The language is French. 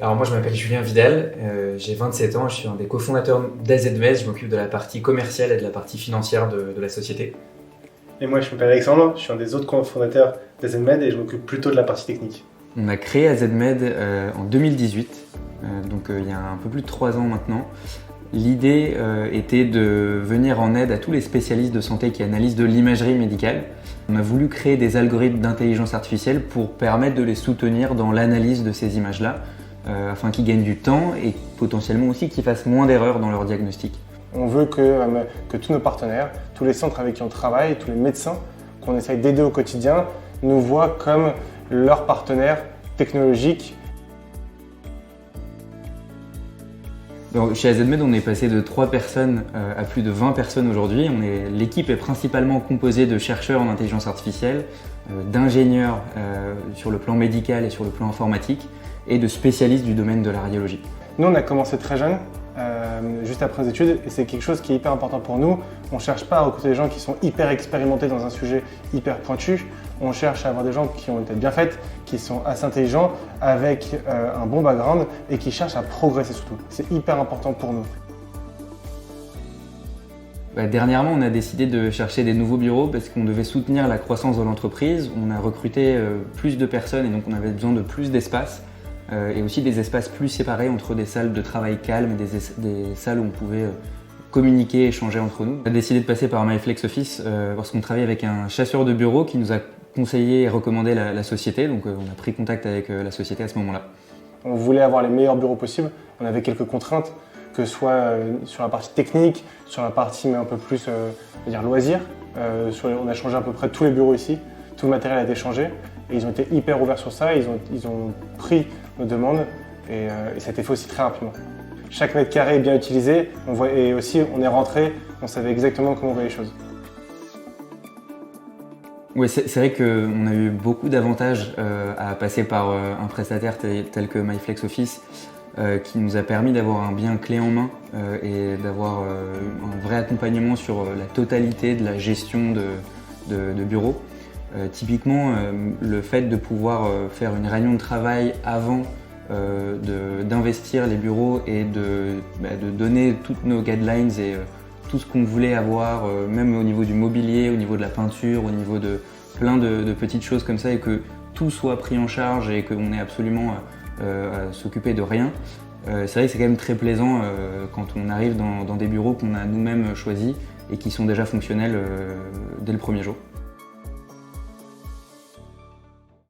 Alors moi je m'appelle Julien Vidal, j'ai 27 ans, je suis un des cofondateurs d'AZMed, je m'occupe de la partie commerciale et de la partie financière de la société. Et moi je m'appelle Alexandre, je suis un des autres cofondateurs d'AZMed et je m'occupe plutôt de la partie technique. On a créé AZMed en 2018, donc il y a un peu plus de 3 ans maintenant. L'idée était de venir en aide à tous les spécialistes de santé qui analysent de l'imagerie médicale. On a voulu créer des algorithmes d'intelligence artificielle pour permettre de les soutenir dans l'analyse de ces images-là, afin qu'ils gagnent du temps et potentiellement aussi qu'ils fassent moins d'erreurs dans leur diagnostic. On veut que tous nos partenaires, tous les centres avec qui on travaille, tous les médecins qu'on essaye d'aider au quotidien, nous voient comme leurs partenaires technologiques. Donc, chez AZMed, on est passé de 3 personnes à plus de 20 personnes aujourd'hui. L'équipe est principalement composée de chercheurs en intelligence artificielle, d'ingénieurs sur le plan médical et sur le plan informatique, et de spécialistes du domaine de la radiologie. Nous, on a commencé très jeune, juste après nos études, et c'est quelque chose qui est hyper important pour nous. On ne cherche pas à recruter des gens qui sont hyper expérimentés dans un sujet hyper pointu. On cherche à avoir des gens qui ont une tête bien faite, qui sont assez intelligents, avec un bon background et qui cherchent à progresser surtout. C'est hyper important pour nous. Dernièrement, on a décidé de chercher des nouveaux bureaux parce qu'on devait soutenir la croissance de l'entreprise. On a recruté plus de personnes et donc on avait besoin de plus d'espace. Et aussi des espaces plus séparés entre des salles de travail calmes et des salles où on pouvait communiquer, échanger entre nous. On a décidé de passer par MyFlexOffice parce qu'on travaille avec un chasseur de bureau qui nous a conseillé et recommandé la société, donc on a pris contact avec la société à ce moment-là. On voulait avoir les meilleurs bureaux possibles, on avait quelques contraintes, que ce soit sur la partie technique, sur la partie mais un peu plus loisirs. On a changé à peu près tous les bureaux ici, tout le matériel a été changé. Et ils ont été hyper ouverts sur ça, ils ont pris nos demandes et ça a été fait aussi très rapidement. Chaque mètre carré est bien utilisé et aussi on est rentré, on savait exactement comment on voyait les choses. Oui, c'est vrai qu'on a eu beaucoup d'avantages à passer par un prestataire tel que MyFlexOffice qui nous a permis d'avoir un bien clé en main et d'avoir un vrai accompagnement sur la totalité de la gestion de bureau. Typiquement, le fait de pouvoir faire une réunion de travail avant d'investir les bureaux et de donner toutes nos guidelines et tout ce qu'on voulait avoir, même au niveau du mobilier, au niveau de la peinture, au niveau de plein de petites choses comme ça et que tout soit pris en charge et qu'on ait absolument à s'occuper de rien. C'est vrai que c'est quand même très plaisant quand on arrive dans des bureaux qu'on a nous-mêmes choisis et qui sont déjà fonctionnels dès le premier jour.